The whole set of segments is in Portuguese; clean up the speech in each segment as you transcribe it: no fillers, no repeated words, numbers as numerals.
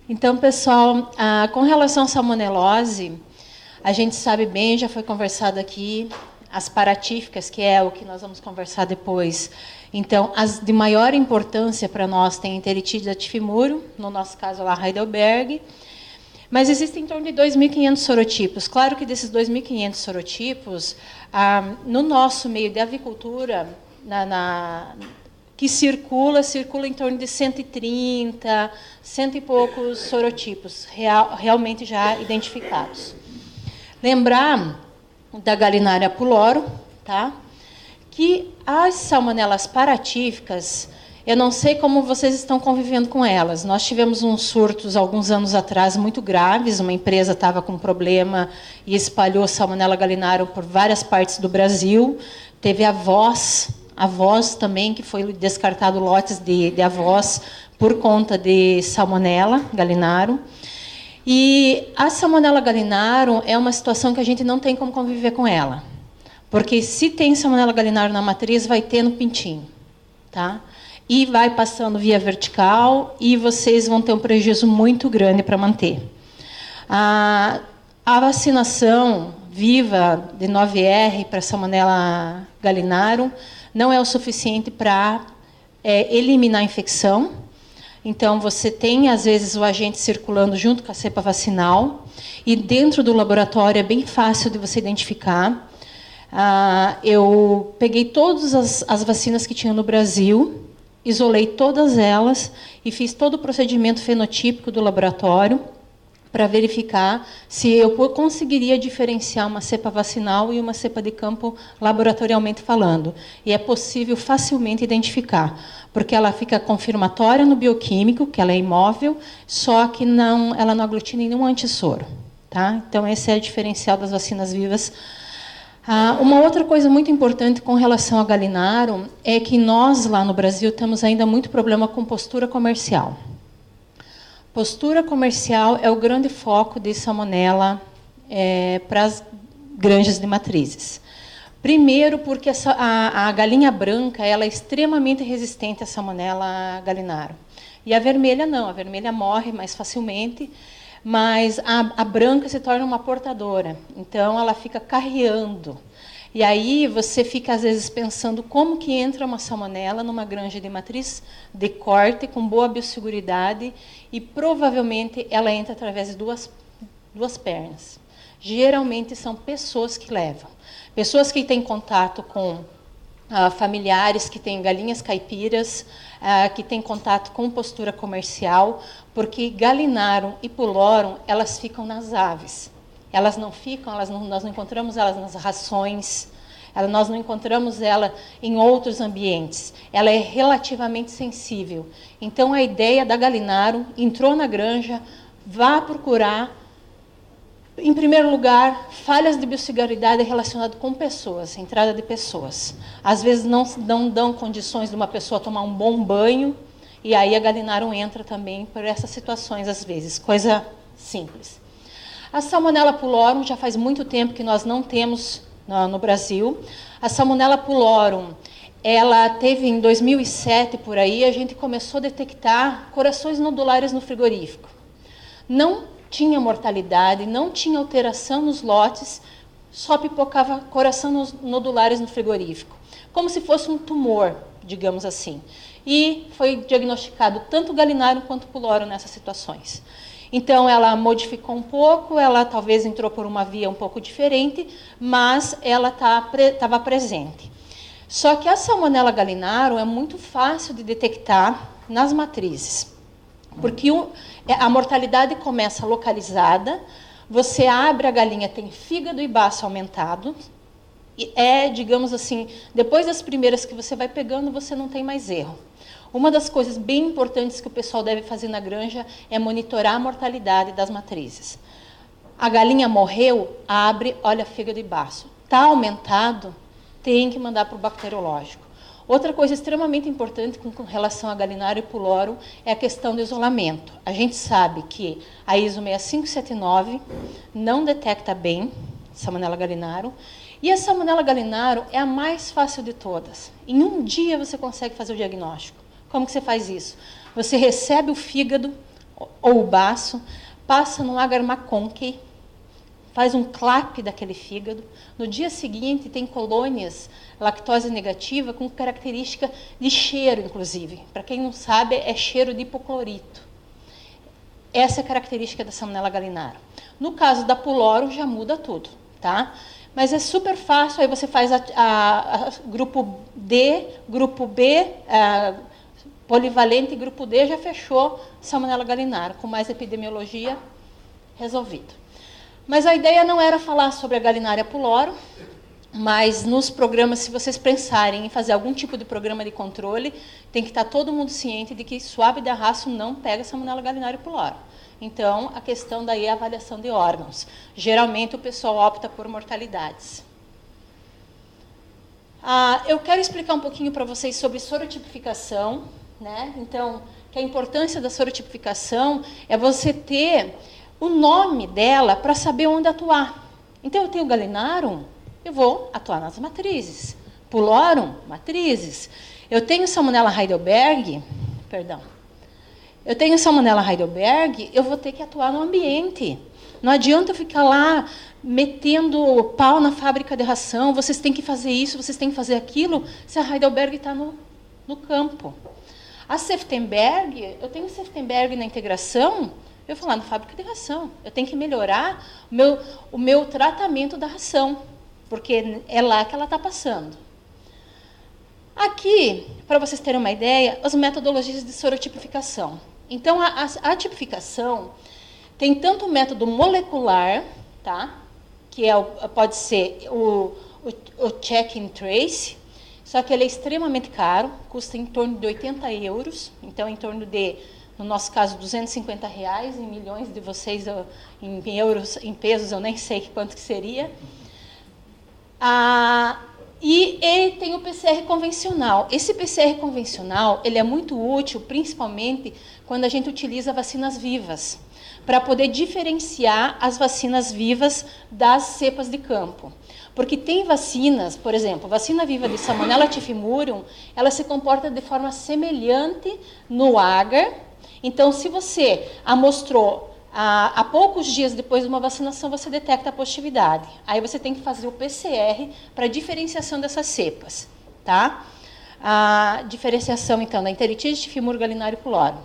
Então, pessoal, com relação à salmonelose, a gente sabe bem, já foi conversado aqui, as paratíficas, que é o que nós vamos conversar depois. Então, as de maior importância para nós tem Enteritide tifimurium, no nosso caso lá, Heidelberg, mas existem em torno de 2.500 sorotipos. Claro que desses 2.500 sorotipos, no nosso meio de avicultura, que circula em torno de 130, cento e poucos sorotipos realmente já identificados. Lembrar da Gallinaria pylori, tá? Que as salmonelas paratíficas, eu não sei como vocês estão convivendo com elas. Nós tivemos uns surtos, alguns anos atrás, muito graves. Uma empresa estava com um problema e espalhou Salmonella gallinarum por várias partes do Brasil. Teve a Voz também, que foi descartado lotes de avós por conta de Salmonella gallinarum. E a Salmonella gallinarum é uma situação que a gente não tem como conviver com ela. Porque se tem Salmonella gallinarum na matriz, vai ter no pintinho. Tá? E vai passando via vertical e vocês vão ter um prejuízo muito grande para manter. A vacinação viva de 9R para Salmonella gallinarum não é o suficiente para eliminar a infecção. Então, você tem, às vezes, o agente circulando junto com a cepa vacinal, e dentro do laboratório é bem fácil de você identificar. Eu peguei todas as vacinas que tinha no Brasil, isolei todas elas e fiz todo o procedimento fenotípico do laboratório para verificar se eu conseguiria diferenciar uma cepa vacinal e uma cepa de campo laboratorialmente falando. E é possível facilmente identificar, porque ela fica confirmatória no bioquímico, que ela é imóvel, só que ela não aglutina nenhum antissoro. Tá? Então, esse é o diferencial das vacinas vivas. Uma outra coisa muito importante com relação a Gallinarum é que nós, lá no Brasil, temos ainda muito problema com postura comercial. Postura comercial é o grande foco de Salmonella para as granjas de matrizes. Primeiro, porque a galinha branca ela é extremamente resistente à Salmonella gallinarum. E a vermelha não, a vermelha morre mais facilmente, mas a branca se torna uma portadora, então ela fica carreando. E aí você fica, às vezes, pensando como que entra uma salmonela numa granja de matriz de corte, com boa biosseguridade, e provavelmente ela entra através de duas pernas. Geralmente são pessoas que levam. Pessoas que têm contato com familiares que têm galinhas caipiras, que têm contato com postura comercial, porque Gallinarum e Pylorum, elas ficam nas aves. Elas não ficam, nós não encontramos elas nas rações, nós não encontramos ela em outros ambientes. Ela é relativamente sensível. Então, a ideia da Gallinarum, entrou na granja, vá procurar, em primeiro lugar, falhas de biosseguridade relacionadas com pessoas, entrada de pessoas. Às vezes não dão condições de uma pessoa tomar um bom banho, e aí a Gallinarum entra também por essas situações, às vezes, coisa simples. A Salmonella pylorum já faz muito tempo que nós não temos no Brasil. A Salmonella pylorum, ela teve em 2007, por aí, a gente começou a detectar corações nodulares no frigorífico. Não tinha mortalidade, não tinha alteração nos lotes, só pipocava coração nodulares no frigorífico, como se fosse um tumor, digamos assim. E foi diagnosticado tanto Gallinarum quanto Pylorum nessas situações. Então, ela modificou um pouco, ela talvez entrou por uma via um pouco diferente, mas ela estava presente. Só que a Salmonella gallinarum é muito fácil de detectar nas matrizes, porque a mortalidade começa localizada, você abre a galinha, tem fígado e baço aumentado, e digamos assim, depois das primeiras que você vai pegando, você não tem mais erro. Uma das coisas bem importantes que o pessoal deve fazer na granja é monitorar a mortalidade das matrizes. A galinha morreu, abre, olha fígado e baço. Está aumentado, tem que mandar para o bacteriológico. Outra coisa extremamente importante com relação a Gallinarum e Pylorum é a questão do isolamento. A gente sabe que a ISO 6579 não detecta bem Salmonella gallinarum, e a Salmonella gallinarum é a mais fácil de todas. Em um dia você consegue fazer o diagnóstico. Como que você faz isso? Você recebe o fígado, ou o baço, passa no agar McConkey, faz um clap daquele fígado. No dia seguinte, tem colônias lactose negativa com característica de cheiro, inclusive. Para quem não sabe, é cheiro de hipoclorito. Essa é a característica da Salmonella gallinarum. No caso da pylori, já muda tudo, tá? Mas é super fácil, aí você faz a grupo D, grupo B, polivalente, grupo D, já fechou Salmonella gallinarum, com mais epidemiologia, resolvido. Mas a ideia não era falar sobre a Gallinaria pylori, mas nos programas, se vocês pensarem em fazer algum tipo de programa de controle, tem que estar todo mundo ciente de que Suave de Arrasto não pega Salmonella Gallinaria pylori. Então, a questão daí é a avaliação de órgãos. Geralmente, o pessoal opta por mortalidades. Eu quero explicar um pouquinho para vocês sobre sorotipificação, né? Então, que a importância da sorotipificação é você ter o nome dela para saber onde atuar. Então, eu tenho Gallinarum, eu vou atuar nas matrizes. Pylorum, matrizes. Eu tenho Salmonella Heidelberg, eu tenho Salmonella Heidelberg, eu vou ter que atuar no ambiente. Não adianta eu ficar lá metendo pau na fábrica de ração, vocês têm que fazer isso, vocês têm que fazer aquilo, se a Heidelberg está no campo. A Seftenberg, eu tenho Seftenberg na integração, eu vou lá na fábrica de ração. Eu tenho que melhorar o meu tratamento da ração, porque é lá que ela está passando. Aqui, para vocês terem uma ideia, as metodologias de sorotipificação. Então, a tipificação tem tanto o método molecular, tá? Que pode ser o check and trace, só que ele é extremamente caro, custa em torno de 80 euros, então em torno de, no nosso caso, R$250, em milhões de vocês, em euros, em pesos, eu nem sei quanto que seria. E ele tem o PCR convencional. Esse PCR convencional, ele é muito útil, principalmente quando a gente utiliza vacinas vivas, para poder diferenciar as vacinas vivas das cepas de campo. Porque tem vacinas, por exemplo, vacina viva de Salmonella typhimurium, ela se comporta de forma semelhante no agar. Então, se você amostrou há poucos dias depois de uma vacinação, você detecta a positividade. Aí você tem que fazer o PCR para diferenciação dessas cepas, tá? A diferenciação, então, da enteritide, Typhimurium, Gallinaria pylori.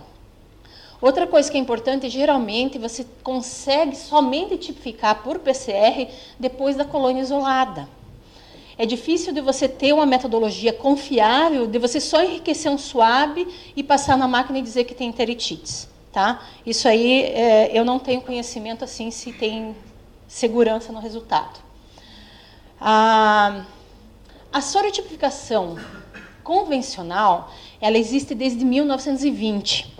Outra coisa que é importante, geralmente, você consegue somente tipificar por PCR depois da colônia isolada. É difícil de você ter uma metodologia confiável, de você só enriquecer um swab e passar na máquina e dizer que tem enteritides. Tá? Isso aí, eu não tenho conhecimento assim se tem segurança no resultado. A sorotipificação convencional, ela existe desde 1920.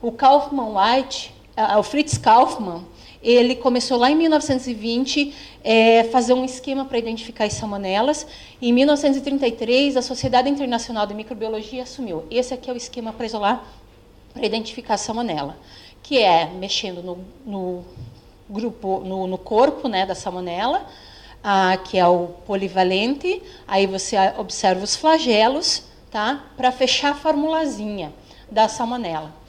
O Kaufmann White, o Fritz Kaufmann, ele começou lá em 1920 fazer um esquema para identificar as salmonelas. E em 1933, a Sociedade Internacional de Microbiologia assumiu. Esse aqui é o esquema para isolar, para identificar a salmonela, que é mexendo no corpo, né, da salmonela, que é o polivalente. Aí você observa os flagelos, tá, para fechar a formulazinha da salmonela.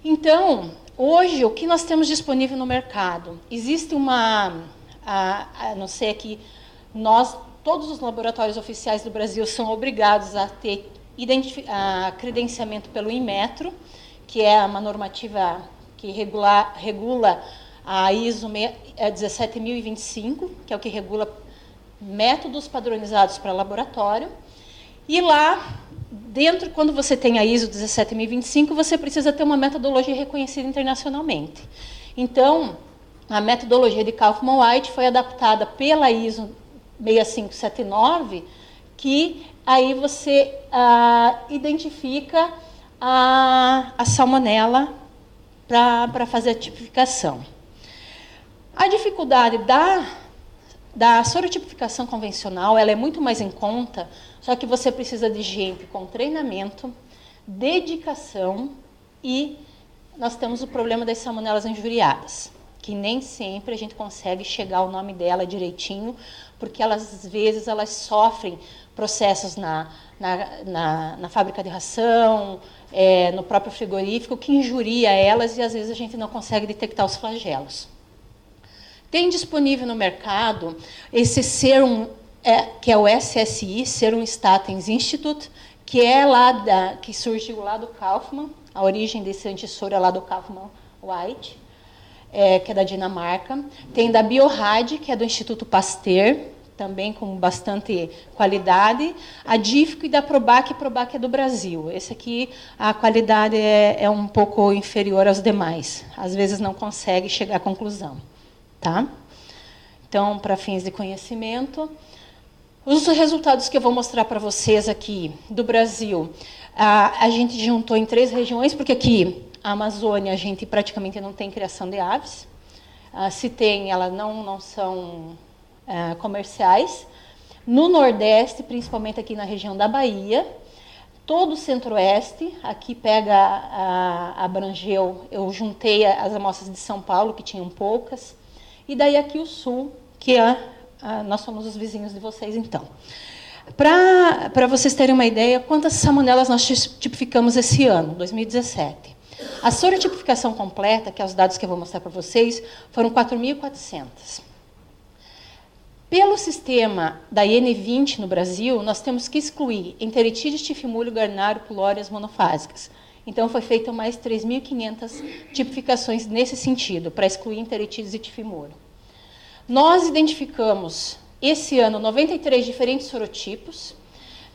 Então, hoje, o que nós temos disponível no mercado? Existe não sei aqui, todos os laboratórios oficiais do Brasil são obrigados a ter credenciamento pelo Inmetro, que é uma normativa que regula a ISO 17025, que é o que regula métodos padronizados para laboratório. E lá dentro, quando você tem a ISO 17025, você precisa ter uma metodologia reconhecida internacionalmente. Então, a metodologia de Kaufmann White foi adaptada pela ISO 6579, que aí você identifica a salmonela para fazer a tipificação. A dificuldade da sorotipificação convencional, ela é muito mais em conta, só que você precisa de gente com treinamento, dedicação, e nós temos o problema das salmonelas injuriadas, que nem sempre a gente consegue chegar ao nome dela direitinho, porque elas, às vezes elas sofrem processos na fábrica de ração, no próprio frigorífico, que injuria elas e às vezes a gente não consegue detectar os flagelos. Tem disponível no mercado esse serum, que é o SSI, Serum Statins Institute, que que surgiu lá do Kaufmann, a origem desse antissoro é lá do Kaufmann White, que é da Dinamarca. Tem da Biorad, que é do Instituto Pasteur, também com bastante qualidade. A Dífico e da Probac é do Brasil. Esse aqui, a qualidade é um pouco inferior aos demais. Às vezes não consegue chegar à conclusão. Tá? Então, para fins de conhecimento, os resultados que eu vou mostrar para vocês aqui do Brasil, a gente juntou em 3 regiões, porque aqui, a Amazônia, a gente praticamente não tem criação de aves. Se tem, elas não são comerciais. No Nordeste, principalmente aqui na região da Bahia, todo o Centro-Oeste, aqui abrangeu, eu juntei as amostras de São Paulo, que tinham poucas, e daí aqui o Sul, que nós somos os vizinhos de vocês, então. Para vocês terem uma ideia, quantas salmonelas nós tipificamos esse ano, 2017. A sorotipificação completa, que é os dados que eu vou mostrar para vocês, foram 4.400. Pelo sistema da IN20 no Brasil, nós temos que excluir enteritide, tifimúlio, garnário, pylorias monofásicas. Então, foi feita mais 3.500 tipificações nesse sentido, para excluir enteritides e tifimúlio. Nós identificamos, esse ano, 93 diferentes sorotipos.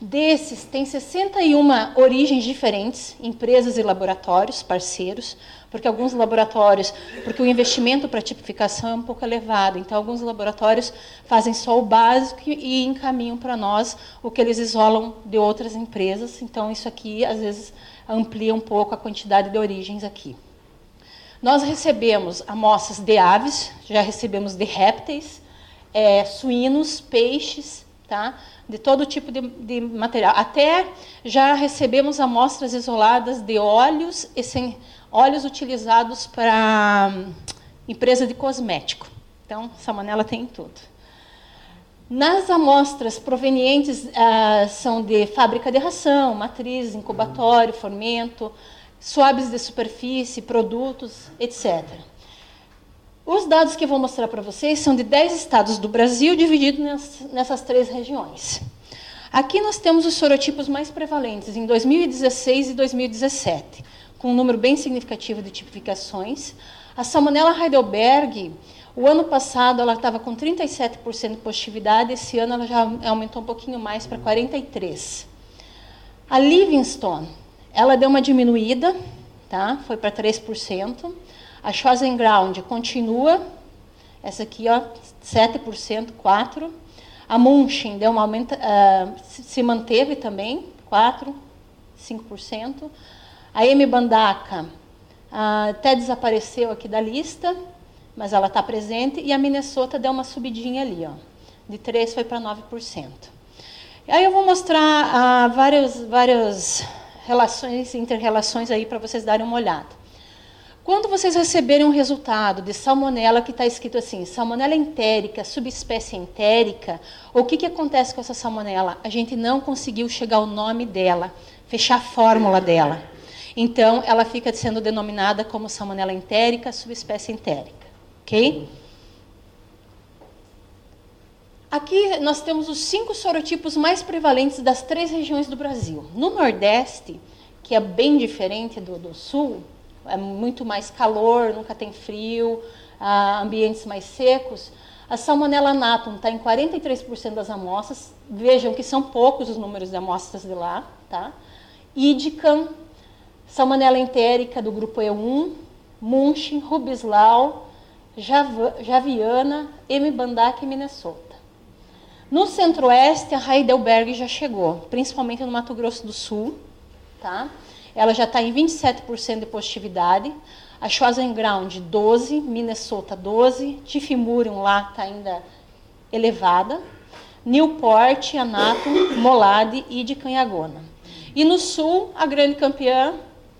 Desses, tem 61 origens diferentes, empresas e laboratórios, parceiros, porque alguns laboratórios, porque o investimento para tipificação é um pouco elevado, então alguns laboratórios fazem só o básico e encaminham para nós o que eles isolam de outras empresas, então isso aqui, às vezes, amplia um pouco a quantidade de origens aqui. Nós recebemos amostras de aves, já recebemos de répteis, suínos, peixes, tá? De todo tipo de material. Até já recebemos amostras isoladas de óleos, óleos utilizados para empresa de cosmético. Então, salmonela tem em tudo. Nas amostras provenientes são de fábrica de ração, matriz, incubatório, fermento, suaves de superfície, produtos, etc. Os dados que eu vou mostrar para vocês são de 10 estados do Brasil, divididos nessas 3 regiões. Aqui nós temos os sorotipos mais prevalentes em 2016 e 2017, com um número bem significativo de tipificações. A Salmonella Heidelberg, o ano passado ela estava com 37% de positividade, esse ano ela já aumentou um pouquinho mais para 43%. A Livingstone, ela deu uma diminuída, tá? Foi para 3%. A Chosen Ground continua, essa aqui, ó, 7%, 4%. A Munchen deu uma aumenta, se manteve também, 4%, 5%. A M. Bandaca até desapareceu aqui da lista, mas ela está presente. E a Minnesota deu uma subidinha ali, ó, de 3% foi para 9%. Aí eu vou mostrar várias inter-relações aí para vocês darem uma olhada. Quando vocês receberem um resultado de salmonela que está escrito assim, salmonela entérica, subespécie entérica, o que acontece com essa salmonela? A gente não conseguiu chegar ao nome dela, fechar a fórmula dela. Então, ela fica sendo denominada como salmonela entérica, subespécie entérica. Ok? Aqui nós temos os 5 sorotipos mais prevalentes das 3 regiões do Brasil. No Nordeste, que é bem diferente do Sul, é muito mais calor, nunca tem frio, ambientes mais secos. A Salmonella natum está em 43% das amostras. Vejam que são poucos os números de amostras de lá. Tá? Idicam, Salmonella entérica do grupo E1, Munchen, Rubislau, Javiana, M. Bandaca e Minnesota. No Centro-Oeste, a Heidelberg já chegou, principalmente no Mato Grosso do Sul. Tá? Ela já está em 27% de positividade. A Chosen Ground, 12%, Minnesota, 12%, Tifimurium lá está ainda elevada. Newport, Anatum, Molade e de Canhagona. E no Sul, a grande campeã,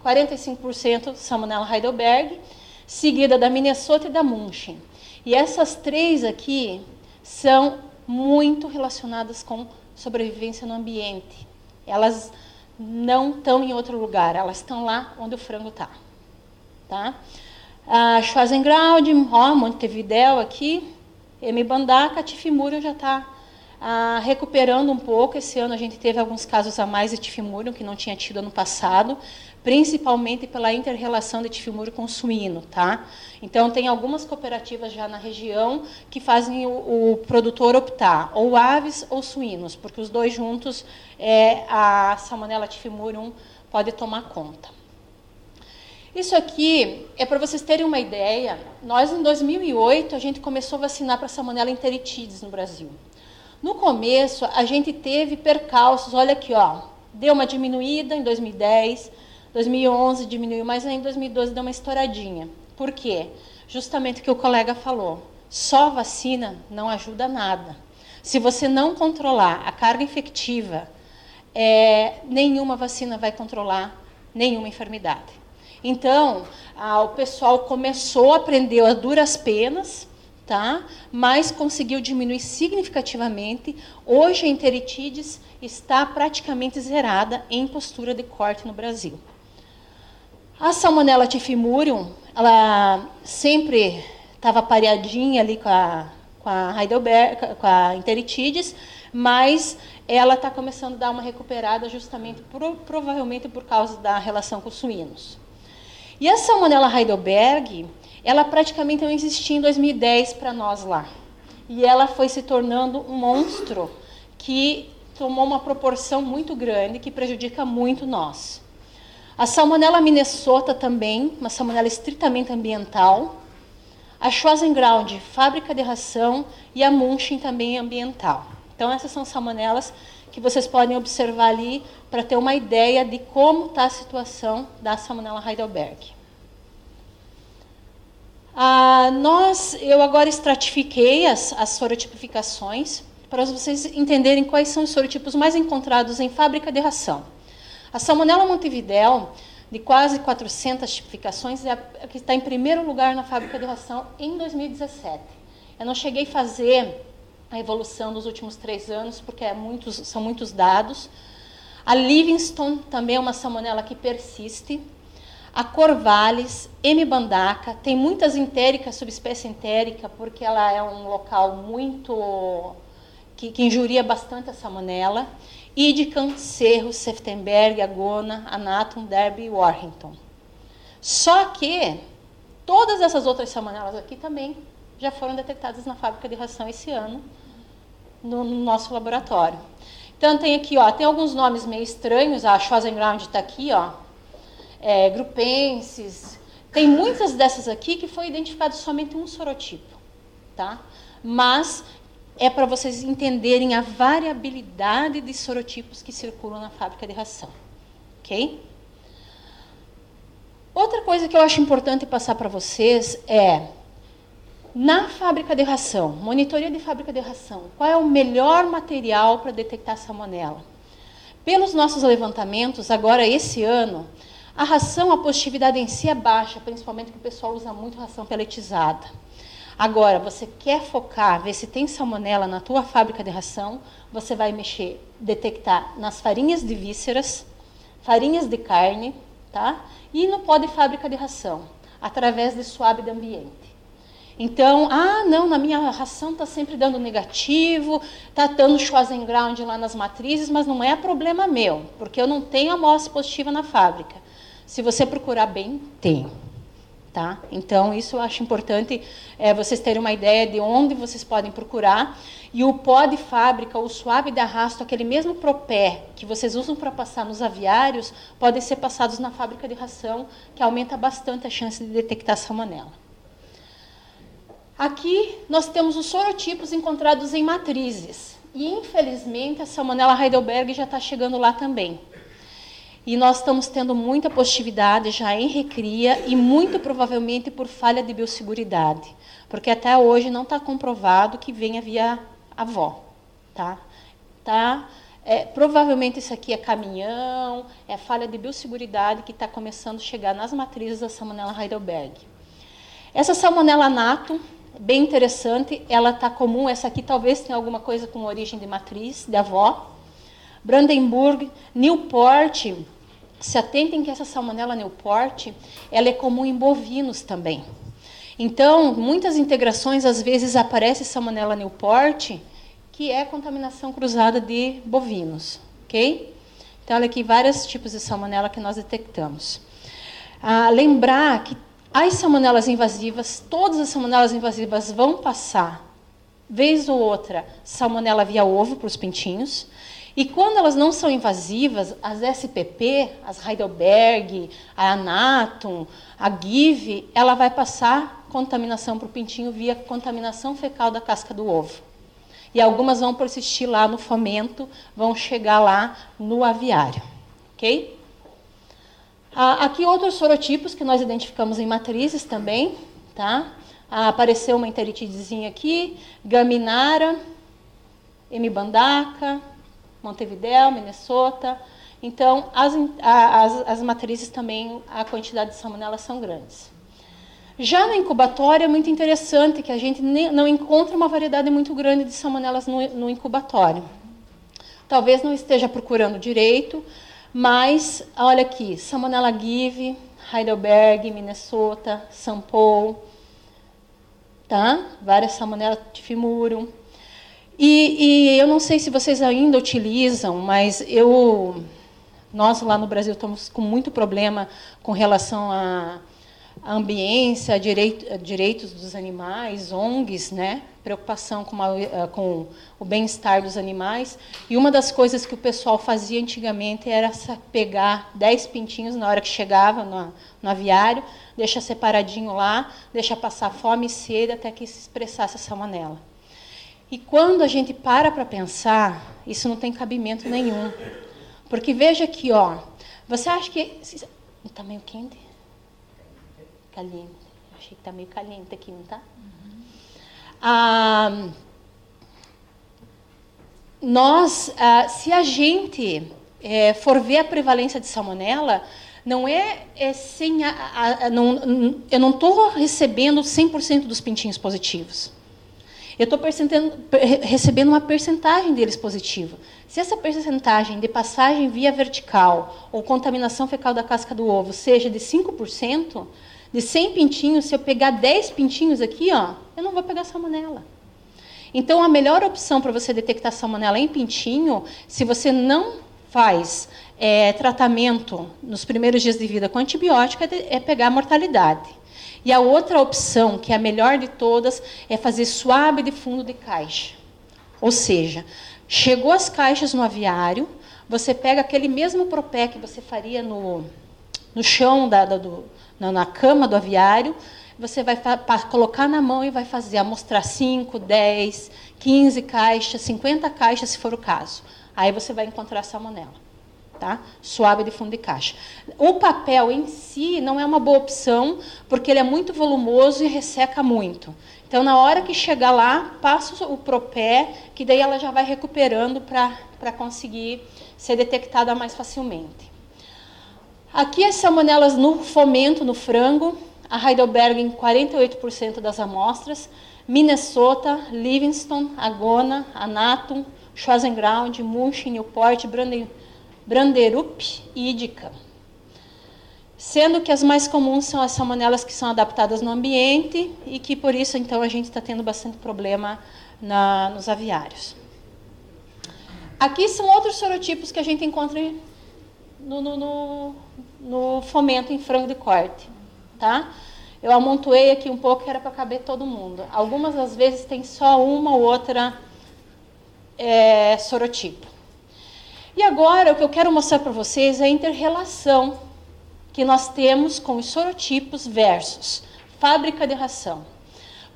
45% Salmonella Heidelberg, seguida da Minnesota e da Munchen. E essas 3 aqui são muito relacionadas com sobrevivência no ambiente. Elas não estão em outro lugar, elas estão lá onde o frango está. Tá? A Schwarzengraud, Montevidéu aqui, M. bandaca, Tifimurium já está recuperando um pouco. Esse ano a gente teve alguns casos a mais de Tifimurium que não tinha tido ano passado, principalmente pela inter-relação de Tifimurium com suíno. Tá? Então, tem algumas cooperativas já na região que fazem o produtor optar, ou aves ou suínos, porque os dois juntos, a Salmonella Tifimurium pode tomar conta. Isso aqui é para vocês terem uma ideia. Nós, em 2008, a gente começou a vacinar para Salmonella enteritidis no Brasil. No começo, a gente teve percalços. Olha aqui, ó, deu uma diminuída em 2010, 2011 diminuiu, mas em 2012 deu uma estouradinha. Por quê? Justamente o que o colega falou. Só vacina não ajuda nada. Se você não controlar a carga infectiva, nenhuma vacina vai controlar nenhuma enfermidade. Então, o pessoal começou a aprender a duras penas, tá? Mas conseguiu diminuir significativamente. Hoje, a enteritidis está praticamente zerada em postura de corte no Brasil. A Salmonella Tifimurium, ela sempre estava pareadinha ali com a Heidelberg, com a enteritidis, mas ela está começando a dar uma recuperada justamente, provavelmente por causa da relação com os suínos. E a Salmonella Heidelberg, ela praticamente não existia em 2010 para nós lá. E ela foi se tornando um monstro que tomou uma proporção muito grande, que prejudica muito nós. A Salmonella Minnesota também, uma salmonela estritamente ambiental. A Schwarzengraud, fábrica de ração, e a Munchen também ambiental. Então, essas são salmonelas que vocês podem observar ali para ter uma ideia de como está a situação da Salmonella Heidelberg. Eu agora estratifiquei as sorotipificações para vocês entenderem quais são os sorotipos mais encontrados em fábrica de ração. A Salmonella Montevidéu, de quase 400 tipificações, é a que está em primeiro lugar na fábrica de ração em 2017. Eu não cheguei a fazer a evolução dos últimos 3 anos, porque são muitos dados. A Livingston também é uma salmonela que persiste. A Corvallis, M. bandaca, tem muitas entéricas, subespécie entérica, porque ela é um local muito que injuria bastante a salmonela. Idicam, Cerro, Seftenberg, Agona, Anatum, Derby e Warrington. Só que todas essas outras salmonelas aqui também já foram detectadas na fábrica de ração esse ano, no nosso laboratório. Então, tem aqui, ó, tem alguns nomes meio estranhos. A Schwarzengraud está aqui, ó, Grupensis. Tem muitas dessas aqui que foi identificado somente um sorotipo, tá? Mas é para vocês entenderem a variabilidade de sorotipos que circulam na fábrica de ração, ok? Outra coisa que eu acho importante passar para vocês é, na fábrica de ração, monitoria de fábrica de ração, qual é o melhor material para detectar salmonela? Pelos nossos levantamentos, agora esse ano, a ração, a positividade em si é baixa, principalmente porque o pessoal usa muito ração peletizada. Agora, você quer focar, ver se tem salmonela na tua fábrica de ração, você vai detectar nas farinhas de vísceras, farinhas de carne, tá? E no pó de fábrica de ração, através de suave de ambiente. Então, não, na minha ração está sempre dando negativo, está dando Schwarzengraud lá nas matrizes, mas não é problema meu, porque eu não tenho amostra positiva na fábrica. Se você procurar bem, tem. Tá? Então, isso eu acho importante vocês terem uma ideia de onde vocês podem procurar. E o pó de fábrica, o suave de arrasto, aquele mesmo propé que vocês usam para passar nos aviários, podem ser passados na fábrica de ração, que aumenta bastante a chance de detectar salmonela. Aqui nós temos os sorotipos encontrados em matrizes. E, infelizmente, a Salmonella Heidelberg já está chegando lá também. E nós estamos tendo muita positividade já em recria e muito provavelmente por falha de biosseguridade, porque até hoje não está comprovado que venha via avó. Provavelmente isso aqui é caminhão, é falha de biosseguridade que está começando a chegar nas matrizes da Salmonella Heidelberg. Essa Salmonella Anatum bem interessante, ela está comum, essa aqui talvez tenha alguma coisa com origem de matriz, de avó. Brandenburg, Newport, se atentem que essa salmonela Newport, ela é comum em bovinos também. Então, muitas integrações, às vezes, aparece salmonela Newport, que é contaminação cruzada de bovinos, ok? Então, olha aqui vários tipos de salmonela que nós detectamos. Lembrar que as salmonelas invasivas, todas as salmonelas invasivas vão passar, vez ou outra, salmonela via ovo para os pintinhos. E quando elas não são invasivas, as SPP, as Heidelberg, a Anatum, a Give, ela vai passar contaminação para o pintinho via contaminação fecal da casca do ovo. E algumas vão persistir lá no fomento, vão chegar lá no aviário. Ok? Aqui outros sorotipos que nós identificamos em matrizes também. Tá? Apareceu uma enteritidezinha aqui, Gaminara, M. bandaca, Montevidéu, Minnesota. Então, as matrizes também, a quantidade de salmonela são grandes. Já no incubatório é muito interessante que a gente não encontra uma variedade muito grande de salmonelas no incubatório. Talvez não esteja procurando direito, mas, olha aqui, salmonela Give, Heidelberg, Minnesota, São Paulo, tá? Várias salmonelas Tifimurium. E eu não sei se vocês ainda utilizam, mas nós lá no Brasil estamos com muito problema com relação à ambiência, direitos dos animais, ONGs, né? Preocupação com o bem-estar dos animais. E uma das coisas que o pessoal fazia antigamente era pegar 10 pintinhos na hora que chegava no aviário, deixa separadinho lá, deixa passar fome e sede até que se expressasse a salmonela. E quando a gente para pensar, isso não tem cabimento nenhum. Porque veja aqui, ó, você acha que... Está meio quente? Caliente. Achei que está meio caliente aqui, não está? Se a gente for ver a prevalência de salmonela, não sem eu não estou recebendo 100% dos pintinhos positivos. Eu estou recebendo uma percentagem deles positiva. Se essa percentagem de passagem via vertical ou contaminação fecal da casca do ovo seja de 5%, de 100 pintinhos, se eu pegar 10 pintinhos aqui, ó, eu não vou pegar salmonela. Então, a melhor opção para você detectar salmonela em pintinho, se você não faz tratamento nos primeiros dias de vida com antibiótico, é pegar a mortalidade. E a outra opção, que é a melhor de todas, é fazer suave de fundo de caixa. Ou seja, chegou as caixas no aviário, você pega aquele mesmo propé que você faria no chão, na cama do aviário, você vai colocar na mão e vai fazer, amostrar 5, 10, 15 caixas, 50 caixas, se for o caso. Aí você vai encontrar salmonela. Tá? Suave de fundo de caixa. O papel em si não é uma boa opção, porque ele é muito volumoso e resseca muito. Então, na hora que chegar lá, passa o propé, que daí ela já vai recuperando para conseguir ser detectada mais facilmente. Aqui as salmonelas no fomento, no frango, a Heidelberg em 48% das amostras, Minnesota, Livingston, Agona, Anatum, Schwarzenground, Munch, Newport, Branderup e Idica. Sendo que as mais comuns são as salmonelas que são adaptadas no ambiente e que, por isso, então, a gente está tendo bastante problema nos aviários. Aqui são outros sorotipos que a gente encontra no fomento em frango de corte. Tá? Eu amontoei aqui um pouco, que era para caber todo mundo. Algumas, às vezes, tem só uma ou outra sorotipo. E agora, o que eu quero mostrar para vocês é a inter-relação que nós temos com os sorotipos versus fábrica de ração.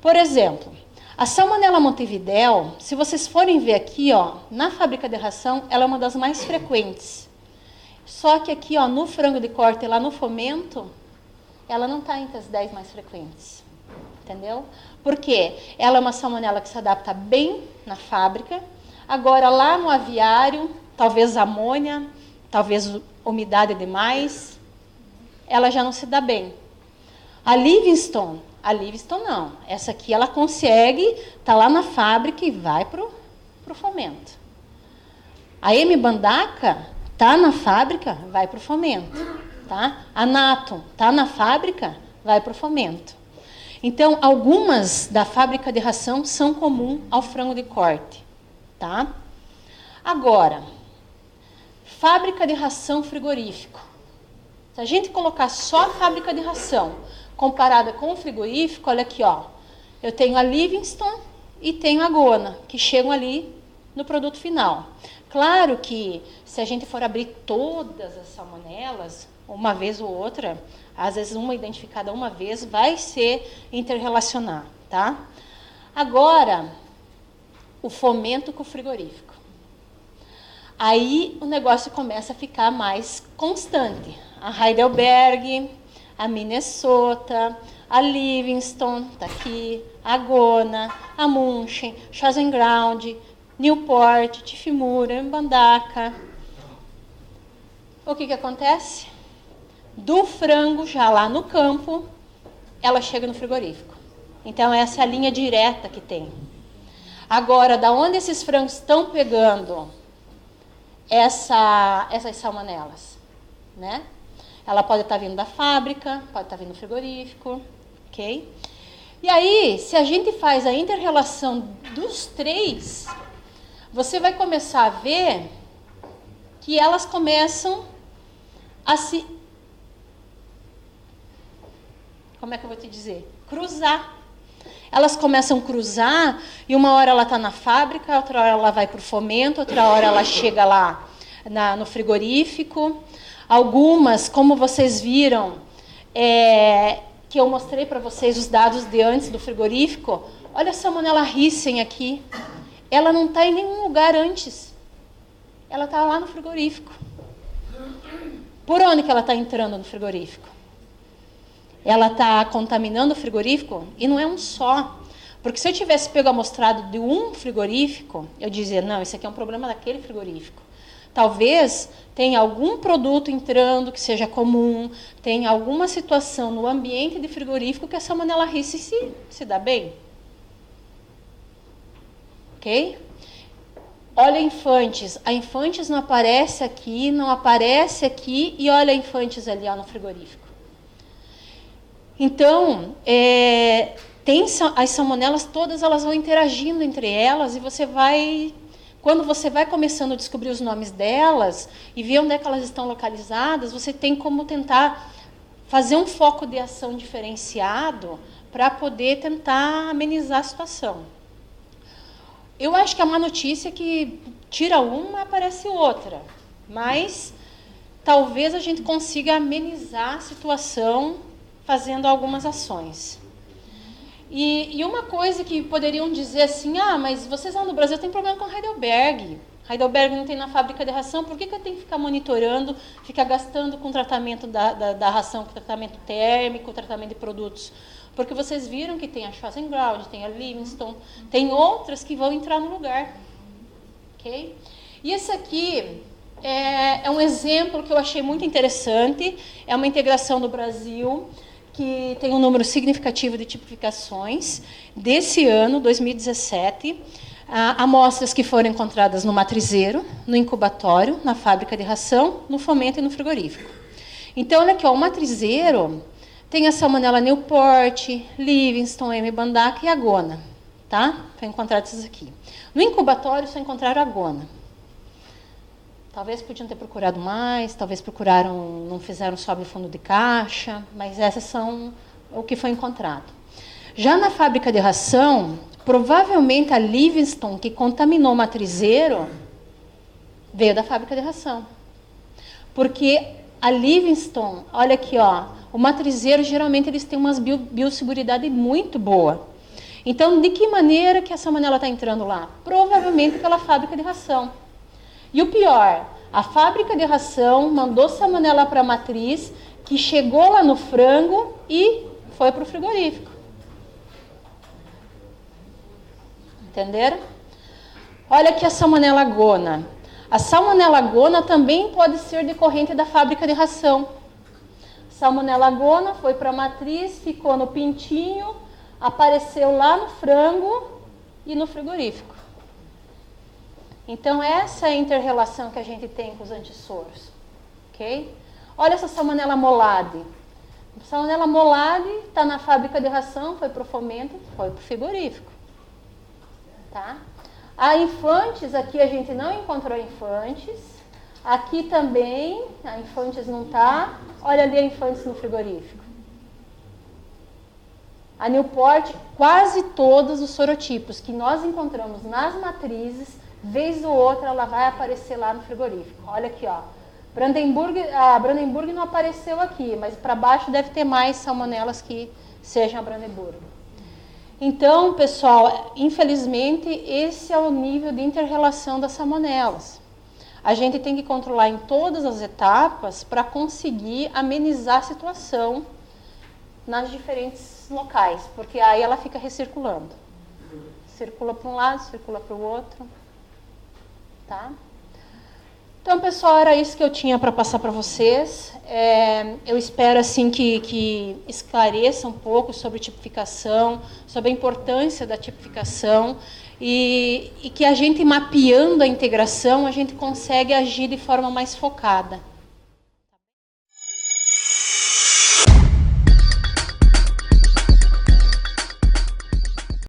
Por exemplo, a salmonela Montevidéu, se vocês forem ver aqui, ó, na fábrica de ração, ela é uma das mais frequentes. Só que aqui, ó, no frango de corte, lá no fomento, ela não está entre as 10 mais frequentes. Entendeu? Por quê? Ela é uma salmonela que se adapta bem na fábrica. Agora, lá no aviário, talvez amônia, talvez umidade demais, ela já não se dá bem. A Livingston, A Livingston não. Essa aqui ela consegue, tá lá na fábrica e vai pro fomento. A M. bandaca tá na fábrica, vai pro fomento, tá? A Natum tá na fábrica, vai pro fomento. Então, algumas da fábrica de ração são comuns ao frango de corte, tá? Agora, fábrica de ração frigorífico. Se a gente colocar só a fábrica de ração comparada com o frigorífico, olha aqui, ó. Eu tenho a Livingston e tenho a Gona, que chegam ali no produto final. Claro que se a gente for abrir todas as salmonelas, uma vez ou outra, às vezes uma identificada uma vez, vai ser interrelacionar, tá? Agora, o fomento com o frigorífico. Aí o negócio começa a ficar mais constante. A Heidelberg, a Minnesota, a Livingston, tá aqui, a Gona, a Munchen, Schwarzenground, Newport, Tifimura, Bandaca. O que acontece? Do frango, já lá no campo, ela chega no frigorífico. Então, essa é a linha direta que tem. Agora, da onde esses frangos estão pegando essas salmonelas? Né? Ela pode estar vindo da fábrica, pode estar vindo do frigorífico, ok? E aí, se a gente faz a inter-relação dos três, você vai começar a ver que elas começam a se... Como é que eu vou te dizer? Cruzar. Elas começam a cruzar e uma hora ela está na fábrica, outra hora ela vai para o fomento, outra hora ela chega lá no frigorífico. Algumas, como vocês viram, que eu mostrei para vocês os dados de antes do frigorífico, olha a Salmonella Rissen aqui. Ela não está em nenhum lugar antes. Ela está lá no frigorífico. Por onde que ela está entrando no frigorífico? Ela está contaminando o frigorífico e não é um só. Porque se eu tivesse pego amostrado de um frigorífico, eu dizia, não, isso aqui é um problema daquele frigorífico. Talvez tenha algum produto entrando que seja comum, tenha alguma situação no ambiente de frigorífico que a Salmonella Rissen se dá bem. Ok? Olha a Infantes. A Infantes não aparece aqui, não aparece aqui, e olha a Infantes ali ó, no frigorífico. Então, as salmonelas todas elas vão interagindo entre elas e você vai, quando você vai começando a descobrir os nomes delas e ver onde é que elas estão localizadas, você tem como tentar fazer um foco de ação diferenciado para poder tentar amenizar a situação. Eu acho que a má notícia é que tira uma, aparece outra, mas talvez a gente consiga amenizar a situação fazendo algumas ações. E uma coisa que poderiam dizer assim, mas vocês lá no Brasil têm problema com Heidelberg. Heidelberg não tem na fábrica de ração, por que eu tenho que ficar monitorando, ficar gastando com o tratamento da ração, com tratamento térmico, tratamento de produtos? Porque vocês viram que tem a Schwarzenground, tem a Livingston, tem outras que vão entrar no lugar. Okay? E esse aqui é um exemplo que eu achei muito interessante, é uma integração do Brasil, que tem um número significativo de tipificações. Desse ano, 2017, amostras que foram encontradas no matrizeiro, no incubatório, na fábrica de ração, no fomento e no frigorífico. Então, olha aqui, ó, o matrizeiro tem a Salmonella Newport, Livingston, M. bandaca e a Gona. Tá? Foi encontrado esses aqui. No incubatório, só encontraram a Gona. Talvez podiam ter procurado mais, talvez procuraram, não fizeram sobe fundo de caixa, mas essas são o que foi encontrado. Já na fábrica de ração, provavelmente a Livingston, que contaminou o matrizeiro, veio da fábrica de ração. Porque a Livingston, olha aqui, ó, o matrizeiro, geralmente, eles têm uma biosseguridade muito boa. Então, de que maneira que a salmonela está entrando lá? Provavelmente pela fábrica de ração. E o pior, a fábrica de ração mandou salmonela para a matriz, que chegou lá no frango e foi para o frigorífico. Entenderam? Olha aqui a Salmonella Gona. A Salmonella Gona também pode ser decorrente da fábrica de ração. Salmonella gona foi para a matriz, ficou no pintinho, apareceu lá no frango e no frigorífico. Então, essa é a inter-relação que a gente tem com os antissoros. Ok? Olha essa Salmonella molade. Salmonella molade está na fábrica de ração, foi para o fomento, foi para o frigorífico. Tá? A infantes, aqui a gente não encontrou infantes. Aqui também, a infantes não está. Olha ali a infantes no frigorífico. A Newport, quase todos os sorotipos que nós encontramos nas matrizes, vez ou outra ela vai aparecer lá no frigorífico. Olha aqui, ó. A Brandenburg não apareceu aqui, mas para baixo deve ter mais salmonelas que sejam a Brandenburg. Então, pessoal, infelizmente, esse é o nível de inter-relação das salmonelas. A gente tem que controlar em todas as etapas para conseguir amenizar a situação nas diferentes locais, porque aí ela fica recirculando. Circula para um lado, circula para o outro. Tá? Então, pessoal, era isso que eu tinha para passar para vocês. Eu espero assim que esclareça um pouco sobre tipificação, sobre a importância da tipificação e que a gente, mapeando a integração, a gente consegue agir de forma mais focada.